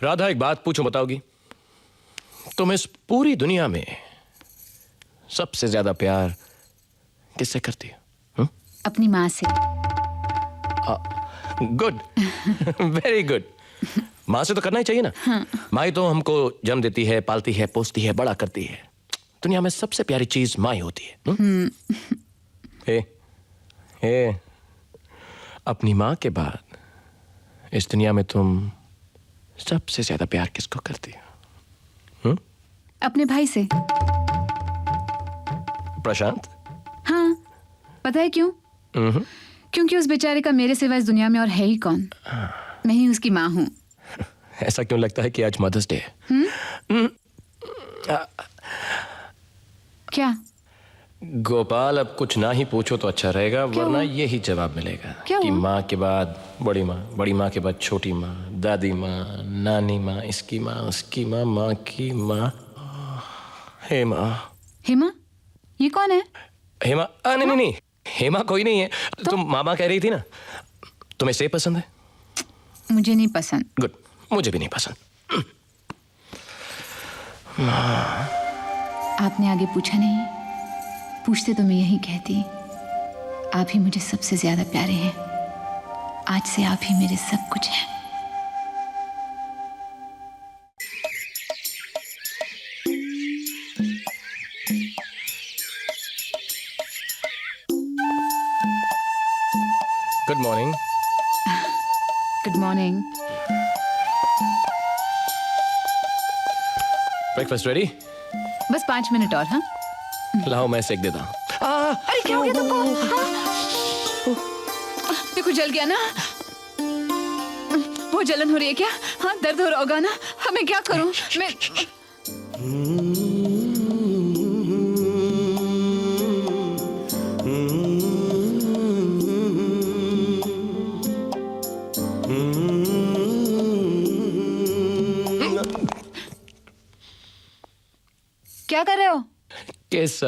राधा, एक बात पूछूं, बताओगी? तुम इस पूरी दुनिया में सबसे ज्यादा प्यार किससे करती हो? अपनी माँ से। Good, very good. माँ से तो करना ही चाहिए ना। हाँ। माँ ही तो हमको जन्म देती है, पालती है, पोसती है, बड़ा करती है। दुनिया में सबसे प्यारी चीज माँ ही होती है। हे, अपनी माँ के बाद इस दुनिया में तुम सबसे ज्यादा प्यार किसको करती हो? अपने भाई से। प्रशांत? हाँ, पता है क्यों? क्योंकि उस बेचारे का मेरे सिवा इस दुनिया में और है ही कौन। मैं ही उसकी माँ हूँ। ऐसा क्यों लगता है कि आज मदर्स डे है? क्या? गोपाल, अब कुछ ना ही पूछो तो अच्छा रहेगा, वरना यही जवाब मिलेगा कि माँ के बाद बड़ी माँ, बड़ी माँ के बाद छोटी माँ, दादी माँ, नानी माँ, इसकी माँ, उसकी माँ, माँ की माँ, हेमा। हेमा? ये कौन है? हेमा? नहीं नहीं, हेमा कोई नहीं है। तुम मामा कह रही थी ना। तुम्हें सेब पसंद है? मुझे नहीं पसंद। गुड, मुझे भी नहीं पसंद। आपने आगे पूछा नहीं, पूछते तो मैं यही कहती, आप ही मुझे सबसे ज्यादा प्यारे हैं। आज से आप ही मेरे सब कुछ हैं। Good morning. Good morning. Breakfast ready? बस 5 मिनट और। हाँ, लाओ मैं सेक देता हूँ। अरे क्या हो गया तुमको? देखो जल गया ना। वो जलन हो रही है क्या? हाँ, दर्द हो रहा होगा ना। हाँ, मैं क्या करूं? मैं क्या कर रहे हो? किस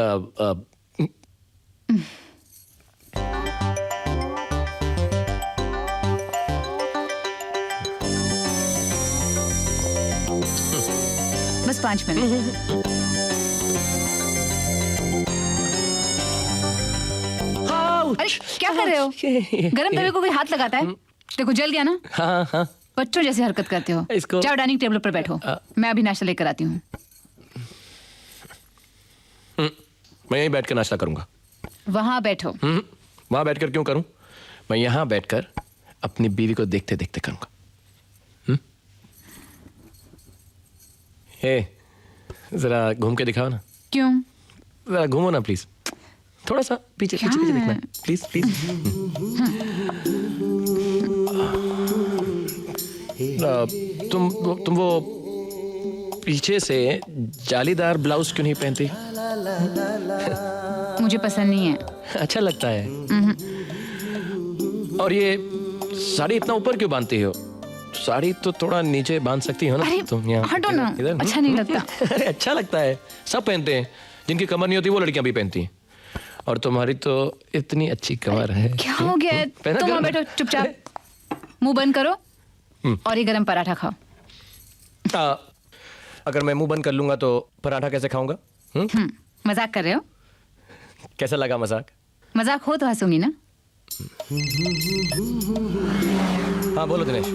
बस 5 मिनट। अरे क्या कर रहे हो? गरम तवे को कोई हाथ लगाता है? देखो जल गया ना। हाँ हाँ, बच्चों जैसे हरकत करते हो। इसको जाओ डाइनिंग टेबल पर बैठो। मैं अभी नाश्ता लेकर आती हूँ। मैं यहीं बैठ कर नाश्ता करूंगा। वहां बैठो। वहां बैठकर क्यों करूं? मैं यहां बैठकर अपनी बीवी को देखते देखते करूंगा। हे, जरा घूम के दिखाओ ना। क्यों? जरा घूमो ना प्लीज। थोड़ा सा पीछे पीछे पीछे देखना प्लीज प्लीज। तुम वो पीछे से जालीदार ब्लाउज क्यों नहीं पहनती? मुझे पसंद नहीं है। अच्छा लगता है। और ये साड़ी इतना ऊपर क्यों बांधती हो? साड़ी तो थोड़ा नीचे बांध सकती हो ना। अरे तुम यहाँ हटो ना। इधर। अच्छा नहीं लगता। अरे अच्छा लगता है, सब पहनते हैं। जिनकी कमर नहीं होती वो लड़कियां भी पहनती हैं। और तुम्हारी तो इतनी अच्छी कमर है। क्या हो गया है? तुम वहां बैठो चुपचाप, मुंह बंद करो और ये गरम पराठा खाओ। अगर मैं मुंह बंद कर लूंगा तो पराठा कैसे खाऊंगा? मजाक कर रहे हो? कैसा लगा मजाक? मजाक हो तो हंसूंगी ना। हाँ बोलो दिनेश।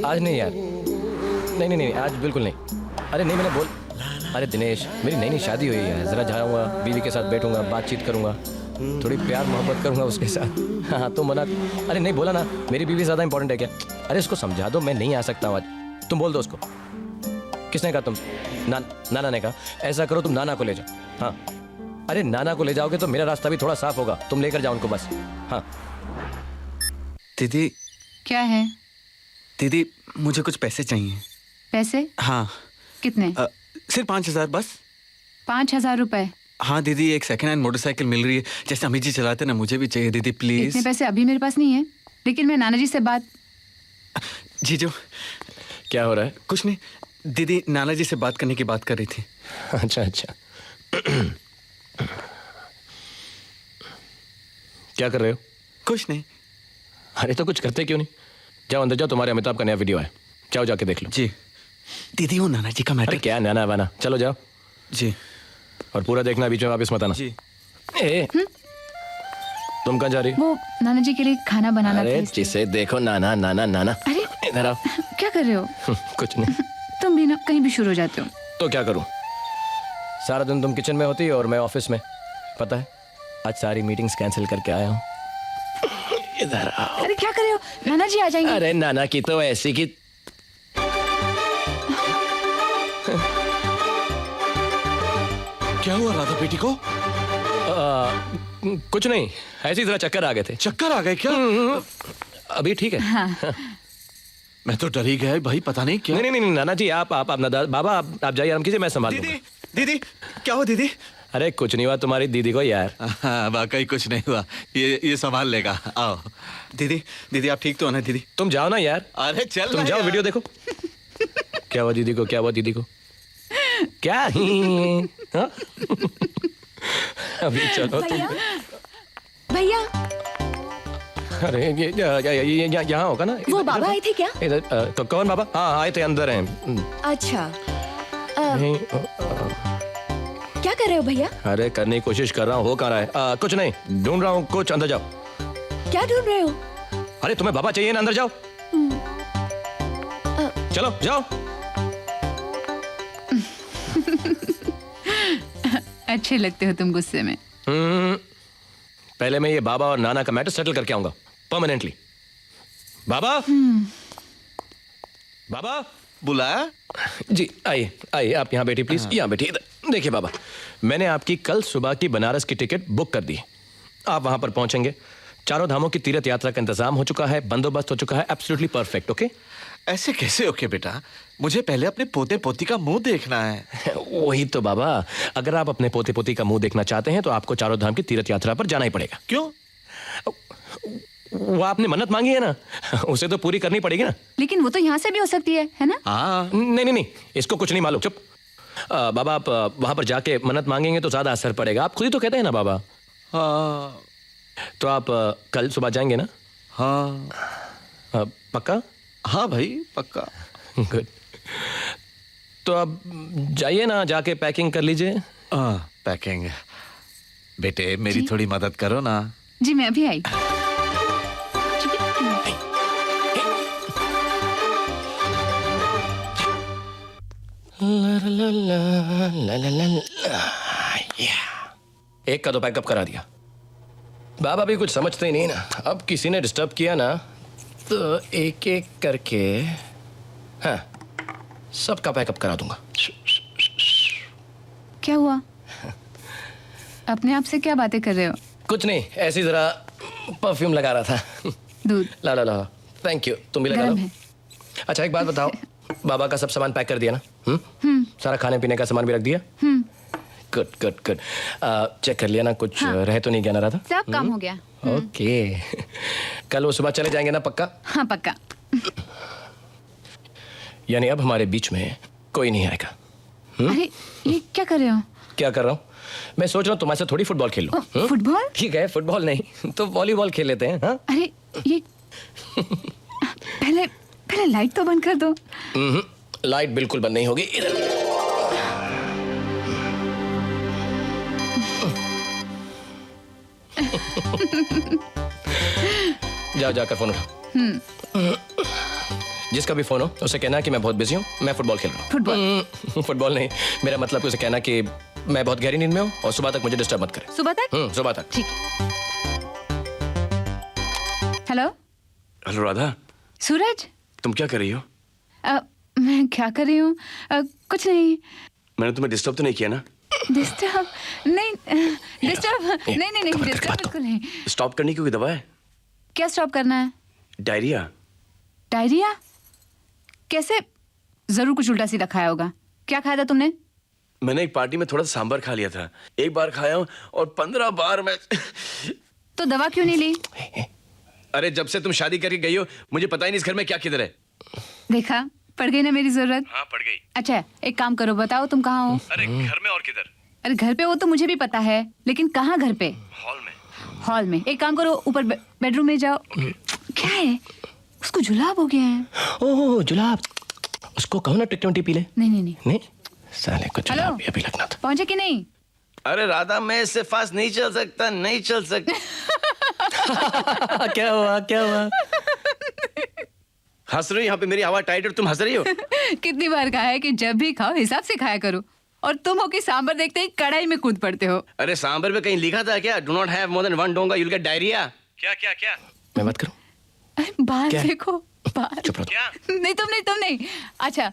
आज नहीं यार, नहीं नहीं नहीं, आज बिल्कुल नहीं। अरे नहीं, मैंने बोल, अरे दिनेश, मेरी नई नई शादी हुई है। जरा जाऊंगा, बीवी के साथ बैठूंगा, बातचीत करूंगा, थोड़ी प्यार मोहब्बत करूंगा उसके साथ। हाँ तो मना, अरे नहीं बोला ना, मेरी बीवी ज्यादा इंपॉर्टेंट है क्या? अरे उसको समझा दो, मैं नहीं आ सकता हूँ आज। तुम बोल दो उसको। किसने कहा? तुम? नाना ने कहा। ऐसा करो, तुम नाना को ले जाओ। हाँ, अरे नाना को ले जाओगे तो मेरा रास्ता भी थोड़ा साफ होगा। तुम लेकर जाओ उनको बस। हाँ दीदी। क्या है? दीदी मुझे कुछ पैसे चाहिए। पैसे? हाँ। कितने? सिर्फ 5,000 बस। 5,000 रुपए? हाँ दीदी, एक सेकंड हैंड मोटरसाइकिल मिल रही है, जैसे अमित जी चलाते ना, मुझे भी चाहिए दीदी प्लीज। इतने पैसे अभी मेरे पास नहीं है, लेकिन मैं नाना जी से बात। जीजू। क्या हो रहा है? कुछ नहीं दीदी, नाना जी से बात करने की बात कर रही थी। अच्छा अच्छा। क्या कर रहे हो? कुछ नहीं। अरे तो कुछ करते क्यों नहीं? जाओ अंदर जाओ, तुम्हारे अमिताभ का नया वीडियो है, जाओ जाके देख लो। जी दीदी वो नाना जी का अरे मैटर। क्या नाना वाना, चलो जाओ। जी और पूरा देखना, बीच में वापस मत आना। जी ए, तुम कहाँ जा रही हो? वो नाना जी के लिए खाना बनाना था अरे इसलिए। जिसे देखो नाना नाना नाना। अरे इधर आओ। क्या कर रहे हो? कुछ नहीं। तुम भी ना कहीं भी शुरू हो जाते हो। तो क्या करूं, सारा दिन तुम किचन में होती और मैं ऑफिस में। पता है आज सारी मीटिंग्स कैंसिल करके आया हूँ। इधर आओ। अरे क्या कर रहे हो? नाना जी आ जाएंगे। अरे नाना की तो ऐसी की। क्या हुआ राधा बेटी को? कुछ नहीं, ऐसे ही जरा चक्कर आ गए थे। चक्कर आ गए क्या? अभी ठीक है। मैं तो डर ही गया भाई, पता नहीं क्या। नहीं नहीं नहीं नाना जी, आप बाबा आप जाइए, आराम कीजिए, मैं संभाल लूंगा। दीदी दीदी क्या हुआ दीदी? अरे कुछ नहीं हुआ तुम्हारी दीदी को यार। हाँ, वाकई कुछ नहीं हुआ, ये संभाल लेगा। आओ दीदी, दीदी आप ठीक तो हो ना दीदी? तुम जाओ ना यार। अरे चल तुम ना जाओ, यार। वीडियो देखो। क्या हुआ दीदी को, क्या हुआ दीदी को? क्या हाँ? अभी चलो तुम। भैया अरे ये यहाँ होगा ना। वो बाबा आए थे क्या? इधर तो कौन बाबा? हाँ आए थे, अंदर हैं। अच्छा नहीं, क्या कर रहे हो भैया? अरे करने की कोशिश कर रहा हूँ, हो कहाँ रहा है? कुछ नहीं, ढूंढ रहा हूँ कुछ, अंदर जाओ। क्या ढूंढ रहे हो? अरे तुम्हें बाबा चाहिए ना, अंदर जाओ। चलो जाओ। अच्छे लगते हो तुम गुस्से में। पहले मैं ये बाबा और नाना का मैटर सेटल करके आऊंगा परमानेंटली। बाबा बाबा बुलाया? जी आइए आइए, आप यहाँ बैठिए प्लीज, यहाँ बैठिए। इधर देखिए बाबा, मैंने आपकी कल सुबह की बनारस की टिकट बुक कर दी है। आप वहां पर पहुंचेंगे, चारों धामों की तीर्थ यात्रा का इंतजाम हो चुका है, बंदोबस्त हो चुका है, एब्सोल्युटली परफेक्ट। ओके ऐसे कैसे ओके बेटा? मुझे पहले अपने पोते पोती का मुंह देखना है। वही तो बाबा, अगर आप अपने पोते पोती का मुंह देखना चाहते हैं तो आपको चारों धाम की तीर्थ यात्रा पर जाना ही पड़ेगा। क्यों? वो आपने मन्नत मांगी है ना, उसे तो पूरी करनी पड़ेगी ना। लेकिन वो तो यहाँ से भी हो सकती है ना? हाँ नहीं नहीं नहीं, इसको कुछ नहीं मालूम, चुप। बाबा आप वहां पर जाके मन्नत मांगेंगे तो ज्यादा असर पड़ेगा, आप खुद ही तो कहते हैं ना बाबा। हाँ तो आप कल सुबह जाएंगे ना? हाँ पक्का? हाँ भाई पक्का। गुड। तो अब जाइए ना, जाके पैकिंग कर लीजिए। पैकिंग। बेटे मेरी थोड़ी मदद करो ना। जी मैं अभी आई। एक का तो पैकअप करा दिया। बाबा भी कुछ समझते ही नहीं ना, अब किसी ने डिस्टर्ब किया ना तो एक एक करके हाँ सबका पैकअप करा दूंगा। क्या हुआ? अपने आप से क्या बातें कर रहे हो? कुछ नहीं, ऐसी जरा परफ्यूम लगा रहा था। दूध ला ला ला, थैंक यू, तुम भी लगा लो। गरम है। अच्छा एक बात बताओ, बाबा का सब सामान पैक कर दिया ना? सारा खाने पीने का सामान भी रख दिया? Good good good. चेक कर लिया ना, कुछ रह तो नहीं गया ना रहा था? सब काम हो गया। ओके। कल वो सुबह चले जाएंगे ना पक्का? हाँ पक्का। यानी अब हमारे बीच में कोई नहीं आएगा। अरे ये क्या कर रहे हो? क्या कर रहा हूँ? मैं सोच रहा हूँ तुम्हारे साथ थोड़ी फुटबॉल खेल लूं। फुटबॉल? ठीक है, फुटबॉल नहीं तो वॉलीबॉल खेल लेते हैं। हाँ? अरे ये पहले लाइट तो बंद कर दो। लाइट बिल्कुल बंद नहीं होगी। इधर जाओ, जाकर फोन उठाओ। जिसका भी फोन हो उसे कहना कि मैं बहुत बिजी हूँ, मैं फुटबॉल खेल रहा हूँ। फुटबॉल? फुटबॉल नहीं, मेरा मतलब उसे कहना कि मैं बहुत गहरी नींद में हूँ और सुबह तक मुझे डिस्टर्ब मत करे। सुबह तक? सुबह तक। ठीक है। हेलो हेलो राधा, सूरज, तुम क्या कर रही हो? मैं क्या कर रही हूँ? कुछ नहीं। मैंने तुम्हें डिस्टर्ब तो नहीं किया ना? डिस्टर्ब नहीं, डिस्टर्ब नहीं नहीं नहीं, डिस्टर्ब बिल्कुल नहीं। स्टॉप करने की कोई दवा है? क्या स्टॉप करना है? डायरिया। डायरिया? कैसे? जरूर कुछ उल्टा सीधा खाया होगा। क्या खाया था तुमने? मैंने एक पार्टी में थोड़ा सा सांभर खा लिया था, एक बार खाया हूँ और 15 बार मैं तो दवा क्यों नहीं ली? अरे जब से तुम शादी करके गई हो मुझे पता ही नहीं इस घर में क्या किधर है। देखा, पड़ गई ना मेरी जरूरत। हाँ पड़ गई। अच्छा एक काम करो, बताओ तुम कहाँ हो? अरे घर में और किधर? अरे घर पे वो तो मुझे भी पता है, लेकिन कहाँ घर पे? हॉल में। हॉल में? एक काम करो, ऊपर बेडरूम में जाओ। क्या है? उसको जुलाब हो गया है। ओह जुलाब, उसको कहो ना टिक पी ले। नहीं नहीं नहीं। नहीं साले को हेलो? जुलाब अभी लगना था। पहुंचे कि नहीं? अरे राधा, मैं इससे फास्ट नहीं चल सकता, नहीं चल सकता। क्या हुआ क्या हुआ? हंस रही हो यहाँ पे, मेरी हवा टाइट और तुम हंस रही हो। कितनी बार कहा है कि जब भी खाओ हिसाब से खाया करो, और तुम हो कि सांभर देखते ही कढ़ाई में कूद पड़ते हो। अरे सांबर पे कहीं लिखा था क्या, do not have more than one डोंगा, यू विल गेट डायरिया? क्या क्या क्या मैं बात करूं? अरे बाहर क्या? देखो बाहर। चुप रहो। क्या? नहीं तुम नहीं। अच्छा,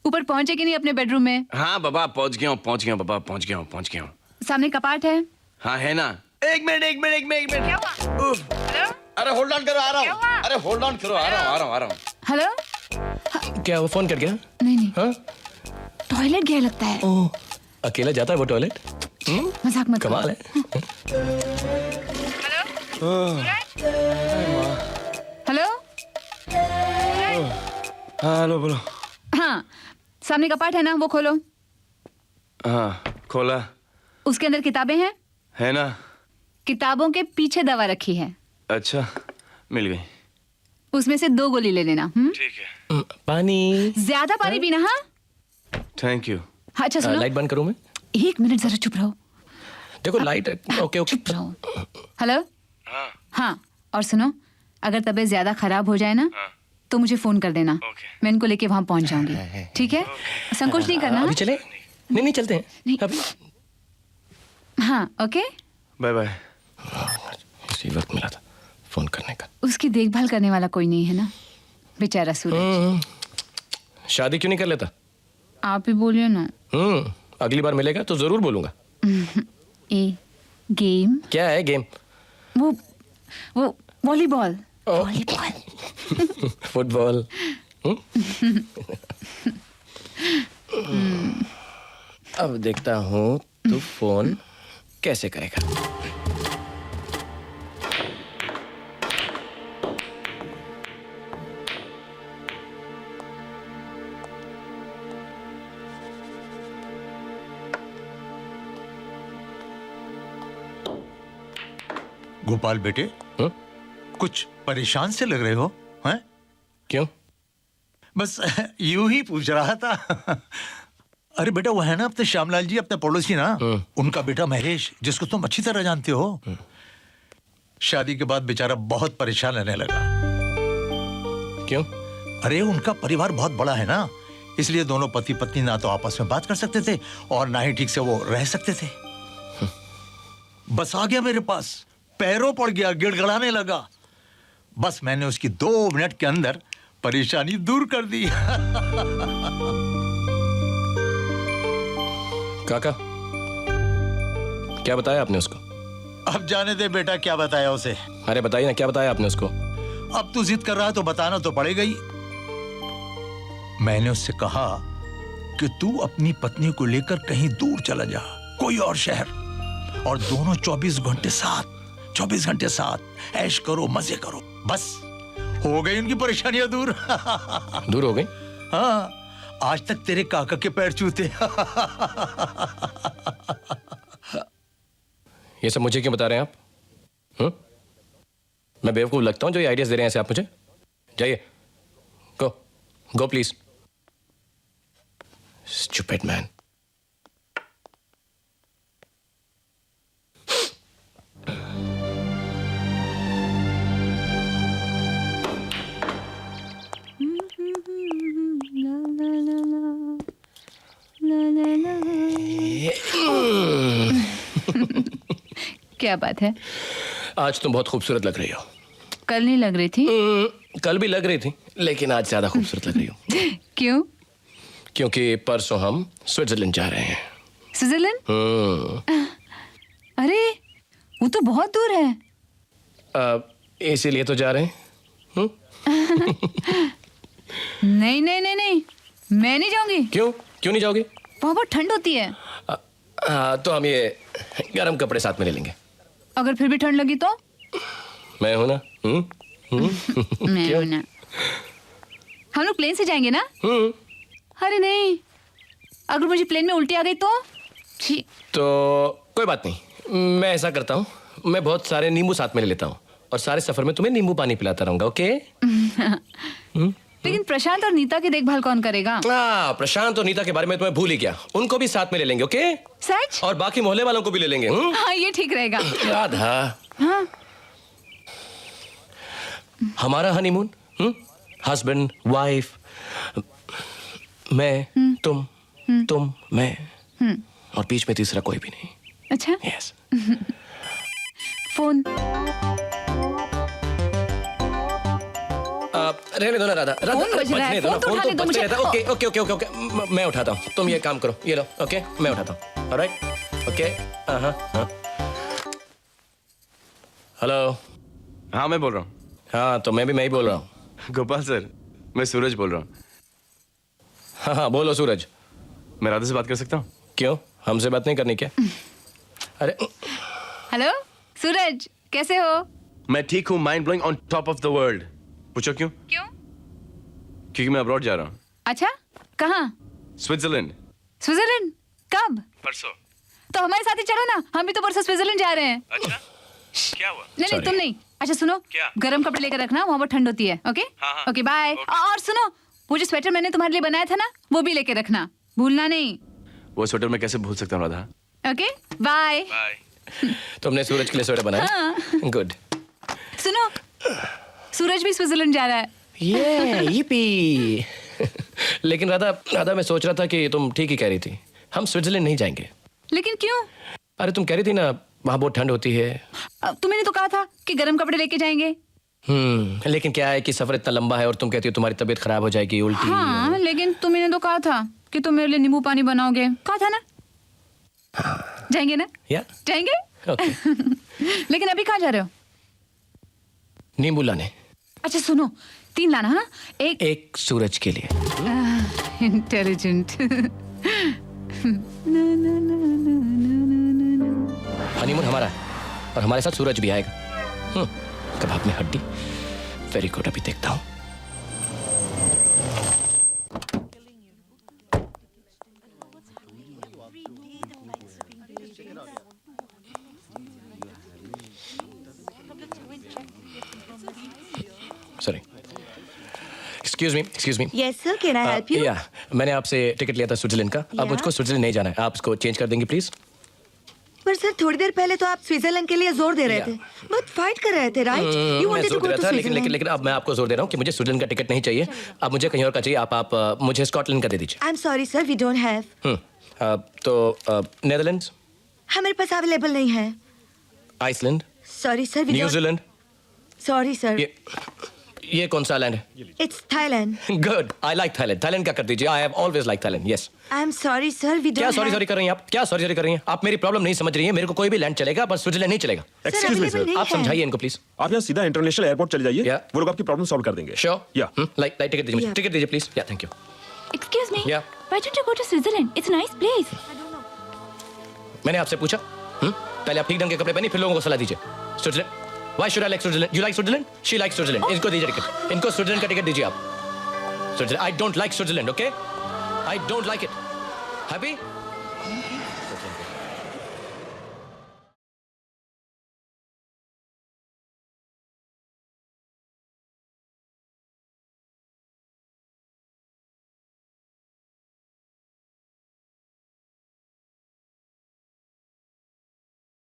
ऊपर पहुंचे कि नहीं अपने बेडरूम में? हाँ बाबा पहुंच गया हूँ बाबा, पहुंच गया हूँ। सामने कपाट है। हाँ है ना। एक मिनट। उफ। अरे होल्ड ऑन करो, आ रहा हूँ। अरे होल्ड ऑन करो, आ रहा हूँ। हेलो? क्या वो फोन कर गया? नहीं हाँ? टॉयलेट गया लगता है। ओह अकेला जाता है वो टॉयलेट? मजाक मत करो। कमाल है। हेलो? हेलो बोलो। हाँ, सामने कपाट है ना, वो खोलो। हाँ खोला। उसके अंदर किताबें हैं। है ना। किताबों के पीछे दवा रखी है, अच्छा मिल गई। उसमें से 2 गोली ले लेना। ठीक है। पानी। ज्यादा पानी पीना। हाँ थैंक यू। अच्छा सुनो, लाइट बंद करूं मैं? 1 मिनट जरा चुप रहो। देखो लाइट। ओके चुप रहो। हेलो? हाँ हाँ, और सुनो, अगर तबीयत ज्यादा खराब हो जाए ना तो मुझे फोन कर देना। ओके। मैं इनको लेके वहां पहुंच जाऊंगी। ठीक है? संकोच नहीं करना। अभी चले? नहीं चलते हैं नहीं। अभी। हाँ ओके। Bye bye. इसी वक्त मिला था फोन करने का। उसकी देखभाल करने वाला कोई नहीं है ना, बेचारा सूरज। शादी क्यों नहीं कर लेता? आप ही बोलिए ना। अगली बार मिलेगा तो जरूर बोलूंगा। ए गेम? क्या है गेम? वो वॉलीबॉल। ओ। वॉलीबॉल। फुटबॉल। अब देखता हूँ तू फोन कैसे करेगा। गोपाल बेटे, कुछ परेशान से लग रहे हो हैं? क्यों? बस यूं ही पूछ रहा था। अरे बेटा, वो है ना अपने श्यामलाल जी, अपने पड़ोसी ना, उनका बेटा महेश, जिसको तुम अच्छी तरह जानते हो। शादी के बाद बेचारा बहुत परेशान रहने लगा। क्यों? अरे उनका परिवार बहुत बड़ा है ना, इसलिए दोनों पति पत्नी ना तो आपस में बात कर सकते थे और ना ही ठीक से वो रह सकते थे। बस आ गया मेरे पास, पैरों पड़ गया, गिड़गड़ाने लगा। बस मैंने उसकी 2 मिनट के अंदर परेशानी दूर कर दी। काका क्या बताया आपने उसको? अब जाने दे बेटा, क्या बताया उसे। अरे बताइए ना, क्या बताया आपने उसको? अब तू जिद कर रहा है तो बताना तो पड़ेगा ही। मैंने उससे कहा कि तू अपनी पत्नी को लेकर कहीं दूर चला जा, कोई और शहर, और दोनों 24 घंटे साथ ऐश करो, मजे करो। बस हो गई उनकी परेशानियां दूर। दूर हो गई? हाँ, आज तक तेरे काका के पैर छूते। ये सब मुझे क्यों बता रहे हैं आप? मैं बेवकूफ लगता हूं जो ये आइडियाज दे रहे हैं ऐसे आप मुझे? जाइए, गो प्लीज। Stupid man. क्या बात है? आज तुम बहुत खूबसूरत लग रही हो। कल नहीं लग रही थी? कल भी लग रही थी, लेकिन आज ज्यादा खूबसूरत लग रही हो। क्यों? क्योंकि परसों हम स्विट्जरलैंड जा रहे हैं। स्विट्जरलैंड? अरे वो तो बहुत दूर है। इसीलिए तो जा रहे हैं। नहीं नहीं नहीं नहीं, मैं नहीं जाऊंगी। क्यों नहीं जाओगे? वहाँ बहुत ठंड होती है। तो हम ये गर्म कपड़े साथ में ले लेंगे। अगर फिर भी ठंड लगी तो? मैं हूं ना। मैं हूं ना। हम लोग प्लेन से जाएंगे ना? अरे नहीं, अगर मुझे प्लेन में उल्टी आ गई तो? तो कोई बात नहीं, मैं ऐसा करता हूँ, मैं बहुत सारे नींबू साथ में ले लेता हूँ और सारे सफर में तुम्हें नींबू पानी पिलाता रहूंगा, ओके? लेकिन प्रशांत और नीता की देखभाल कौन करेगा? प्रशांत और नीता के बारे में तुम्हें भूल ही गया, उनको भी साथ में ले लेंगे, ओके? सच? और बाकी मोहल्ले वालों को भी ले लेंगे। हाँ, ये ठीक रहेगा। राधा, हाँ। हमारा हनीमून, हस्बैंड वाइफ, मैं तुम मैं और बीच में तीसरा कोई भी नहीं। अच्छा। यस। फोन। रहने दो ना राधा, फोन बज रहा है, फोन तो उठाने दो मुझे। Okay okay okay okay okay, मैं उठाता हूँ, तुम ये काम करो, ये लो, ओके? मैं उठाता हूँ, ऑलराइट? ओके। हाँ। हेलो। हाँ मैं बोल रहा हूँ। हाँ, तो मैं भी बोल रहा हूँ। गोपाल सर, मैं सूरज बोल रहा हूँ। हाँ, बोलो सूरज। मैं राधा से बात कर सकता हूँ? क्यों, हमसे बात नहीं करनी क्या? अरे हेलो सूरज, कैसे हो? मैं ठीक हूँ, mind blowing, on top of the world. पूछो क्यों? क्योंकि मैं अब्रॉड जा रहा हूँ। अच्छा, कहाँ? स्विट्जरलैंड। स्विट्जरलैंड? कब? परसों। तो हमारे साथ ही चलो ना, हम भी तो परसों स्विट्जरलैंड जा रहे हैं। अच्छा, क्या हुआ? नहीं तुम नहीं। अच्छा सुनो, क्या? गर्म कपड़े लेकर रखना, वहाँ पर ठंड होती है। ओके? हाँ। Okay bye. और सुनो, वो जो स्वेटर मैंने तुम्हारे लिए बनाया था ना, वो भी लेके रखना, भूलना नहीं। वो स्वेटर मैं कैसे भूल सकता हूँ राधा? Okay bye. बाय। तुमने सूरज के लिए स्वेटर बनाया? गुड। सुनो, सूरज भी स्विट्जरलैंड जा रहा है। यीपी। लेकिन राधा मैं सोच रहा था कि तुम ठीक ही कह रही थी, हम स्विट्जरलैंड नहीं जाएंगे। लेकिन क्यों? अरे तुम कह रही थी ना वहाँ बहुत ठंड होती है। तुमने तो कहा था कि गर्म कपड़े लेके जाएंगे। लेकिन क्या है कि सफर इतना लंबा है और तुम कहती हो तुम्हारी तबीयत खराब हो जाएगी, उल्टी। हाँ, लेकिन तुमने तो कहा था कि तुम मेरे लिए नींबू पानी बनाओगे, कहा था ना? जाएंगे ना? या जाएंगे? ओके। लेकिन अभी कहाँ जा रहे हो? नींबू लाने। अच्छा सुनो, 3 लाना है ना? एक सूरज के लिए। इंटेलिजेंट। हनीमून हमारा है और हमारे साथ सूरज भी आएगा। कबाब में हड्डी। वेरी गुड, अभी देखता हूँ। Sorry, excuse me. Yes sir, can I help you? या मैंने आपसे टिकट लिया था स्विट्जरलैंड का। अब मुझको स्विट्जरलैंड नहीं जाना है, आप इसको चेंज कर देंगे प्लीज? पर सर थोड़ी देर पहले तो आप स्विट्जरलैंड के लिए जोर दे रहे थे, बहुत फाइट कर रहे थे, राइट? यू मैं वांटेड जोर टू दे गो रहा टू था, स्विट्जरलैंड। लेकिन अब मैं आपको जोर दे रहा हूँ कि मुझे स्विट्जरलैंड का टिकट नहीं चाहिए। अब मुझे कहीं और का चाहिए। आप मुझे स्कॉटलैंड का दे दीजिए। I am sorry sir, we don't have. तो नेदरलैंड्स, हमारे पास अवेलेबल नहीं है। Iceland, sorry sir, we don't. New Zealand. Sorry sir, ये कौन सा लैंड है? It's Thailand. Good, I like Thailand. Thailand का कर दीजिए। I have always like Thailand. Yes. I am sorry sir, we क्या डोंट। सॉरी कर रही हैं आप? क्या सॉरी कर रही हैं आप? मेरी प्रॉब्लम नहीं समझ रही हैं। मेरे को कोई भी लैंड चलेगा, बस स्विट्जरलैंड नहीं चलेगा। एक्सक्यूज मी सर, आप समझाइए इनको प्लीज। आप यहाँ सीधा इंटरनेशनल एयरपोर्ट चले जाइए, Yeah. वो लोग आपकी प्रॉब्लम सॉल्व कर देंगे। श्योर? या लाइक टिकट दीजिए मुझे। Yeah. टिकट दीजिए प्लीज। या thank you. Excuse me. Yeah. Why don't you go to Switzerland? It's a nice place. मैंने आपसे पूछा? पहले आप ठीक ढंग के कपड़े पहनिए, फिर लोगों को सलाह दीजिए। Switzerland, why should I like Switzerland? You like Switzerland? She like Switzerland. इनको दीजिए टिकट। इनको स्विट्जरलैंड का टिकट दीजिए आप। Switzerland, I don't like Switzerland, okay? I don't like it. Happy?